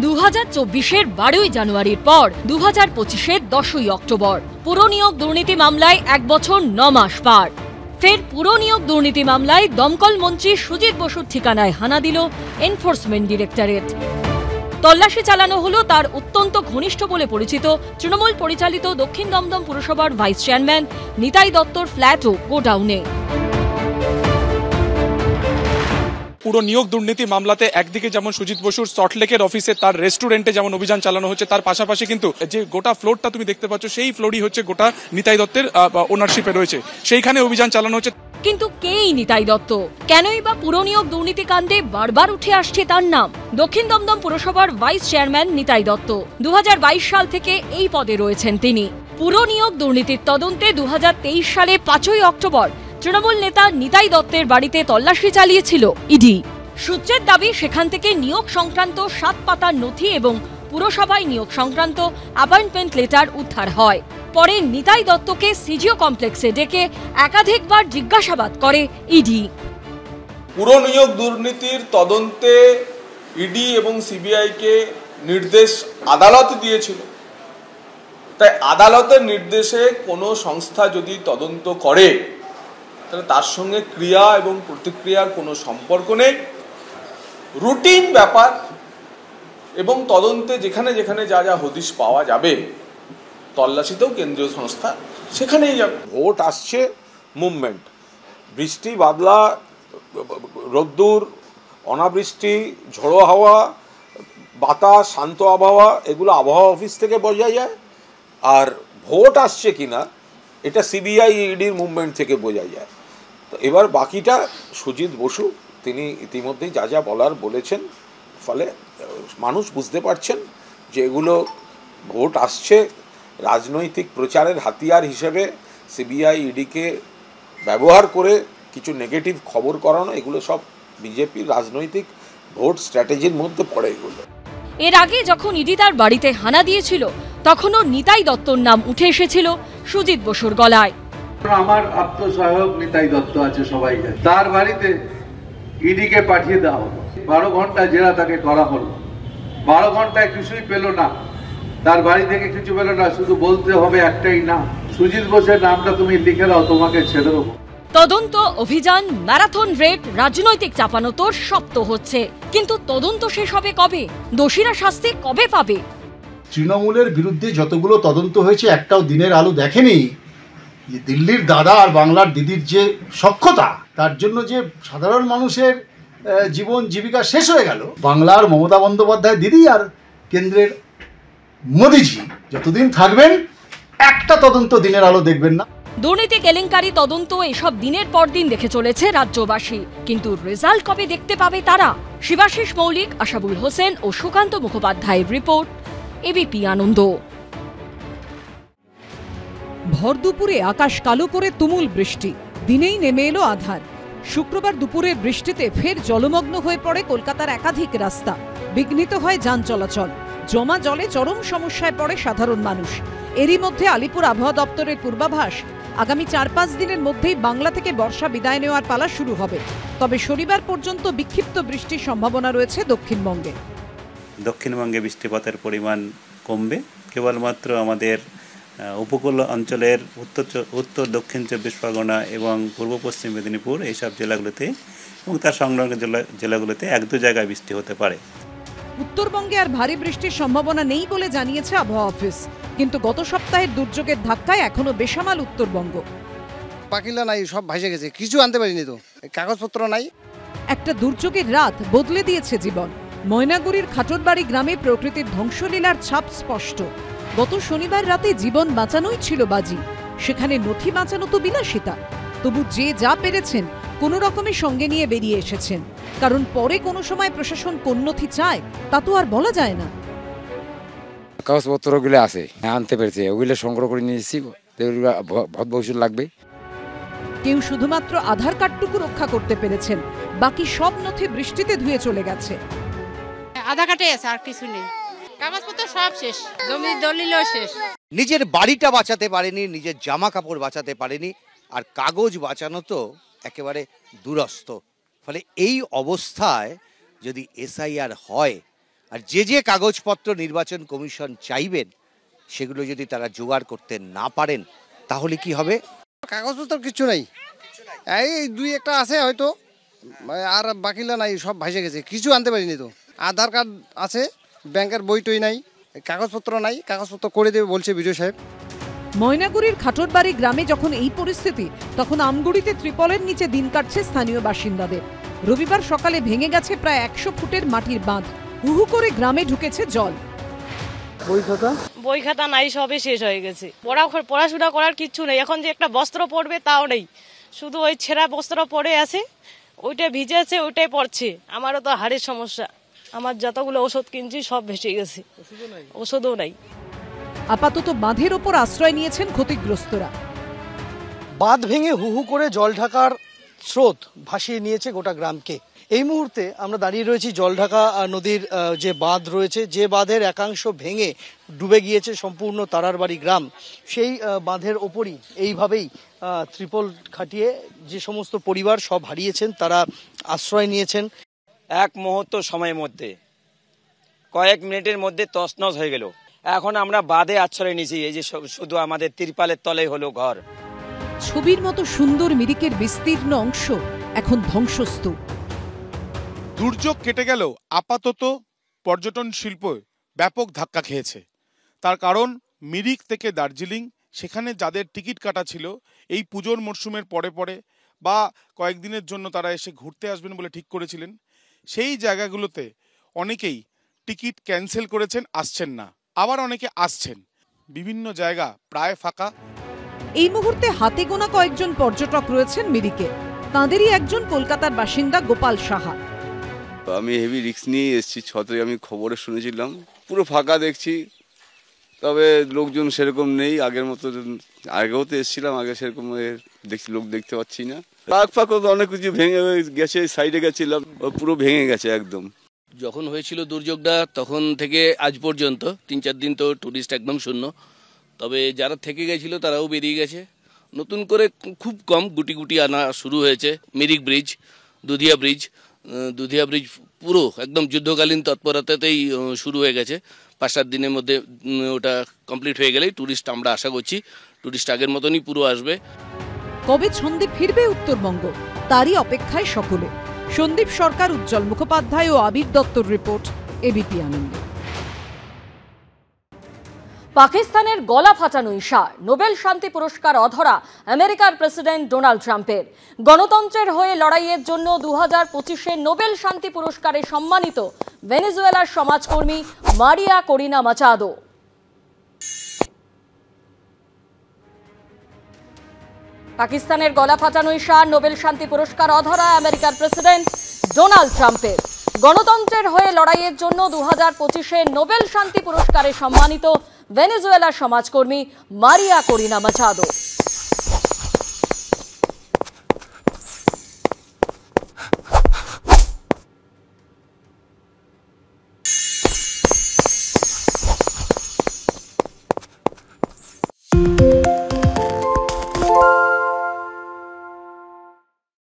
2024-এর 12ই জানুয়ারির পর 2025-এর 10ই অক্টোবর পুরনিয়োগ দুর্নীতি মামলায় 1 বছর 9 মাস পার। ফের পুরনিয়োগ দুর্নীতি মামলায় দমকল মন্ত্রী সুজিত বসুর ঠিকানায় হানা দিল এনফোর্সমেন্ট ডিরেক্টরেট। তল্লাশি চালানো হলো তার অত্যন্ত ঘনিষ্ঠ বলে পরিচিত তৃণমূল পরিচালিত দক্ষিণ দমদম পুরসভার ভাইস চেয়ারম্যান নিতাই দত্তর ফ্ল্যাট ও গোডাউনে। পুরো নিয়োগ দুর্নীতি মামলাতে একদিকে যেমন সুজিত বসুর সল্টলেকের অফিসে তার রেস্টুরেন্টে যেমন অভিযান চালানো হচ্ছে, তার পাশাপাশি কিন্তু যে গোটা ফ্লোরটা তুমি দেখতে পাচ্ছ সেই ফ্লোরই হচ্ছে গোটা নিতাই দত্তের ওনারশিপে রয়েছে, সেইখানে অভিযান চালানো হচ্ছে। কিন্তু কেই নিতাই দত্ত? কেনই বা পুরনিয়োগ দুর্নীতি কাণ্ডে বারবার উঠে আসছে তার নাম? দক্ষিণ দমদম পুরসভার ভাইস চেয়ারম্যান নিতাই দত্ত 2022 সাল থেকে এই পদে রয়েছেন তিনি। পুরনিয়োগ দুর্নীতির তদন্তে 2023 সালে 5ই অক্টোবর তৃণমূল নেতা নিতাই দত্তের বাড়িতে তল্লাশি চালিয়েছিল ইডি। সূত্রের দাবি সেখান থেকে নিয়োগ সংক্রান্ত 7 পাতার নথি এবং পুরসভায় নিয়োগ সংক্রান্ত অ্যাপয়েন্টমেন্ট লেটার উদ্ধার হয়। পরে নিতাই দত্তকে সিজিও কমপ্লেক্সে ডেকে একাধিকবার জিজ্ঞাসাবাদ করে ইডি। পুরনিয়োগ দুর্নীতির তদন্তে ইডি এবং সিবিআইকে নির্দেশ আদালত দিয়েছিল। তাই আদালতের নির্দেশে কোনো সংস্থা যদি তদন্ত করে তাহলে তার সঙ্গে ক্রিয়া এবং প্রতিক্রিয়ার কোনো সম্পর্ক নেই। রুটিন ব্যাপার এবং তদন্তে যেখানে যেখানে যা যা হদিশ পাওয়া যাবে, তল্লাশিতেও কেন্দ্রীয় সংস্থা সেখানেই যাবে। ভোট আসছে, মুভমেন্ট, বৃষ্টি বাদলা, রোদ্দুর, অনাবৃষ্টি, ঝোড়ো হাওয়া, বাতাস, শান্ত আবহাওয়া, এগুলো আবহাওয়া অফিস থেকে বোঝা যায়। আর ভোট আসছে কিনা এটা সিবিআই ইডির মুভমেন্ট থেকে বোঝা যায়। তো এবার বাকিটা সুজিত বসু তিনি ইতিমধ্যেই যা যা বলার বলেছেন, ফলে মানুষ বুঝতে পারছেন যে এগুলো ভোট আসছে রাজনৈতিক প্রচারের হাতিয়ার হিসেবে সিবিআই ইডিকে ব্যবহার করে কিছু নেগেটিভ খবর করানো, এগুলো সব বিজেপির রাজনৈতিক ভোট স্ট্র্যাটেজির মধ্যে পড়ে এগুলো। এর আগে যখন ইডি তার বাড়িতে হানা দিয়েছিল তখনও নিতাই দত্তর নাম উঠে এসেছিল সুজিত বসুর গলায়। আমার আত্মসহায়ক নিতাই দত্ত আছে, সবাই জানে। তার বাড়িতে ইডিকে পাঠিয়ে দেওয়া হলো, 12 ঘন্টা জেরা তাকে করা হলো। 12 ঘন্টায় কিছুই পেল না, তার বাড়ি থেকে কিছু পেল না, শুধু বলতে হবে একটাই নাম, সুজিত বসুর নামটা তুমি লিখে দাও, তোমাকে ছেড়ে দেবো। তদন্ত অভিযান, ম্যারাথন রেড, রাজনৈতিক চাপানোতর সব তো হচ্ছে, কিন্তু তদন্ত শেষ হবে কবে? দোষীরা শাস্তি কবে পাবে? তৃণমূলের বিরুদ্ধে যতগুলো তদন্ত হয়েছে একটাও দিনের আলো দেখেনি। যে দিল্লির দাদা আর বাংলার দিদির যে সখ্যতা, তার জন্য যে সাধারণ মানুষের জীবন জীবিকা শেষ হয়ে গেল। বাংলার মমতা বন্দ্যোপাধ্যায় দিদি আর কেন্দ্রের মোদিজি যতদিন থাকবেন একটা তদন্ত দিনের আলো দেখবেন না। দুর্নীতি কেলেঙ্কারি তদন্ত এসব দিনের পর দিন দেখে চলেছে রাজ্যবাসী, কিন্তু রেজাল্ট কবে দেখতে পাবে তারা? শিবাশিস মৌলিক, আশাবুল হোসেন ও সুকান্ত মুখোপাধ্যায়ের রিপোর্ট, এবিপি আনন্দ। ভর দুপুরে আকাশ কালো করে তুমুল বৃষ্টি, দিনেই নেমে এলো আঁধার। শুক্রবার দুপুরের বৃষ্টিতে ফের জলমগ্ন হয়ে পড়ে কলকাতার একাধিক রাস্তা, বিঘ্নিত হয় যান চলাচল, জমা জলে চরম সমস্যায় পড়ে সাধারণ মানুষ। এরই মধ্যে আলিপুর আবহাওয়া দপ্তরের পূর্বাভাস, আগামী 4-5 দিনের মধ্যেই বাংলা থেকে বর্ষা বিদায় নেওয়ার পালা শুরু হবে। তবে শনিবার পর্যন্ত বিক্ষিপ্ত বৃষ্টির সম্ভাবনা রয়েছে দক্ষিণবঙ্গে। দক্ষিণবঙ্গে বৃষ্টিপাতের পরিমাণ কমবে, কেবলমাত্র আমাদের উপকূল অঞ্চলের উত্তর দক্ষিণ 24 পরগনা এবং পূর্ব পশ্চিম মেদিনীপুর এইসব জেলাগুলোতে এবং তার সংলগ্ন জেলাগুলোতে 1-2 জায়গায় বৃষ্টি হতে পারে। উত্তরবঙ্গে আর ভারী বৃষ্টির সম্ভাবনা নেই বলে জানিয়েছে আবহাওয়া অফিস, কিন্তু গত সপ্তাহের দুর্যোগের ধাক্কায় এখনো বেসামাল উত্তরবঙ্গ। পাকিলা নাই, সব ভাসে গেছে, কিছু আনতে পারিনি, তো কাগজপত্র নাই। একটা দুর্যোগের রাত বদলে দিয়েছে জীবন। ময়নাগুড়ির খাটরবাড়ি গ্রামে প্রকৃতির ধ্বংসলীলার ছাপ স্পষ্ট। গত শনিবার রাতে জীবন বাঁচানোই ছিল বাজি, সেখানে নথি বাঁচানো তো বিলাসিতা। তবু যে যা পেরেছেন কোনো রকমে সঙ্গে নিয়ে বেরিয়ে এসেছেন, কারণ পরে কোনো সময় প্রশাসন কোন নথি চায় তা তো আর বলা যায় না। কাগজপত্রগুলো আছে, আনতে পেরেছে, ওগুলো সংগ্রহ করে নিয়ে এসেছি, ভবিষ্যৎ লাগবে। কেউ শুধুমাত্র আধার কার্ডটুকু রক্ষা করতে পেরেছেন, বাকি সব নথি বৃষ্টিতে ধুয়ে চলে গেছে। আধার কার্ডে আছে, আর কিছু নেই, কাগজপত্র সব শেষ, জমির দলিলও শেষ। নিজের বাড়িটা বাঁচাতে পারেনি, নিজের জামা কাপড় বাঁচাতে পারেনি, আর কাগজ বাঁচানো তো একেবারে দূরস্থ। ফলে এই অবস্থায় যদি এসআইআর হয় আর যে যে কাগজপত্র নির্বাচন কমিশন চাইবেন সেগুলো যদি তারা জোগাড় করতে না পারেন তাহলে কি হবে? কাগজপত্র কিছু নাই, এই দুই একটা আছে হয়তো, আর বাকিলা নাই, সব ভাসে গেছে, কিছু আনতে পারিনি। তো আধার কার্ড আছে, ব্যাংকের বইটই নাই, কাগজপত্র নাই, কাগজপত্র করে দেবে বলছে বিডিও সাহেব। ময়নাগুড়ির খাটরবাড়ি গ্রামে যখন এই পরিস্থিতি, তখন আমগুড়িতে ত্রিপলের নিচে দিন কাটছে স্থানীয় বাসিন্দাদের। রবিবার সকালে ভেঙে গেছে প্রায় 100 ফুটের মাটির বাঁধ, হুহু করে গ্রামে ঢুকেছে জল। বই খাতা নাই, সবই শেষ হয়ে গেছে। পড়াশোনা করার কিচ্ছু নেই, এখন যে একটা বস্ত্র পরবে তাও নেই, শুধু ওই ছেঁড়া বস্ত্র পরে আছে, ওইটা ভিজে আছে, ওইটাই পড়ছে। আমারও তো হাড়ের সমস্যা, আমার যতগুলো ওষুধ কিনছি সব ভেসে গেছে, ওষুধও নাই। আপাতত বাঁধের ওপর আশ্রয় নিয়েছেন ক্ষতিগ্রস্তরা। বাঁধ ভেঙে হুহু করে জল ঢাকার স্রোত ভাসিয়ে নিয়েছে গোটা গ্রামকে। এই মুহূর্তে আমরা দাঁড়িয়ে রয়েছি জলঢাকা নদীর যে বাঁধ রয়েছে, যে বাঁধের একাংশ ভেঙে ডুবে গিয়েছে সম্পূর্ণ তারারবাড়ি গ্রাম। সেই বাঁধের ওপরই এইভাবেই ত্রিপল খাটিয়ে যে সমস্ত পরিবার সব হারিয়েছেন তারা আশ্রয় নিয়েছেন। এক মুহূর্ত সময়ের মধ্যে, কয়েক মিনিটের মধ্যে তছনছ হয়ে গেল। এখন আমরা বাঁধে আশ্রয় নিয়েছি, এই যে শুধু আমাদের তিরপালের তলে হলো ঘর। ছবির মতো সুন্দর মিরিকের বিস্তীর্ণ অংশ এখন ধ্বংসস্তূপ। দুর্যোগ কেটে গেল, আপাতত পর্যটন শিল্প ব্যাপক ধাক্কা খেয়েছে। তার কারণ মিরিক থেকে দার্জিলিং, সেখানে যাদের টিকিট কাটা ছিল এই পুজোর মরশুমের পরে পরে বা কয়েকদিনের জন্য তারা এসে ঘুরতে আসবেন বলে ঠিক করেছিলেন, সেই জায়গাগুলোতে অনেকেই টিকিট ক্যান্সেল করেছেন, আসছেন না। আবার অনেকে আসছেন, বিভিন্ন জায়গা প্রায় ফাঁকা। এই মুহূর্তে হাতে গোনা কয়েকজন পর্যটক রয়েছেন মিরিকে। তাঁদেরই একজন কলকাতার বাসিন্দা গোপাল সাহা। আমি হেভি রিস্ক নিয়ে এসেছি, 6 তারিখ আমি খবরে শুনেছিলাম, পুরো ফাঁকা দেখছি, তবে লোকজন সেরকম নেই আগের মতো। আগেও তো এসেছিলাম, আগে সেরকম দেখছি লোক দেখতে পাচ্ছি না। পাক ফাঁকও তো অনেক কিছু ভেঙে গেছে, সাইডে গেছিলাম পুরো ভেঙে গেছে একদম। যখন হয়েছিল দুর্যোগটা তখন থেকে আজ পর্যন্ত 3-4 দিন তো টুরিস্ট একদম শূন্য, তবে যারা থেকে গেছিল তারাও বেরিয়ে গেছে। নতুন করে খুব কম গুটি গুটি আনা শুরু হয়েছে। মিরিক ব্রিজ, দুধিয়া ব্রিজ পুরো একদম যুদ্ধকালীন তৎপরতাতেই শুরু হয়ে গেছে। 5-7 দিনের মধ্যে ওটা কমপ্লিট হয়ে গেলেই টুরিস্ট আমরা আশা করছি টুরিস্ট আগের মতনই পুরো আসবে। কবে ছন্দে ফিরবে উত্তরবঙ্গ, তারই অপেক্ষায় সকলে। সন্দীপ সরকার, উজ্জ্বল মুখোপাধ্যায় ও আবির দত্তর রিপোর্ট, এবিপি আনন্দ। পাকিস্তানের গলা ফাটানো ইশারা, নোবেল শান্তি পুরস্কার অধরা আমেরিকার প্রেসিডেন্ট ডোনাল্ড ট্রাম্পের। গণতন্ত্রের হয়ে লড়াইয়ের জন্য 2025-এ নোবেল শান্তি পুরস্কারে সম্মানিত ভেনেজুয়েলার সমাজকর্মী মারিয়া করিনা মাচাদো। পাকিস্তানের গলা ফাটানো ইশারা, নোবেল শান্তি পুরস্কার অধরা আমেরিকার প্রেসিডেন্ট ডোনাল্ড ট্রাম্পের। গণতন্ত্রের হয়ে লড়াইয়ের জন্য 2025-এ নোবেল শান্তি পুরস্কারে সম্মানিত ভেনেজুয়েলার সমাজকর্মী মারিয়া করিনা মাচাদো।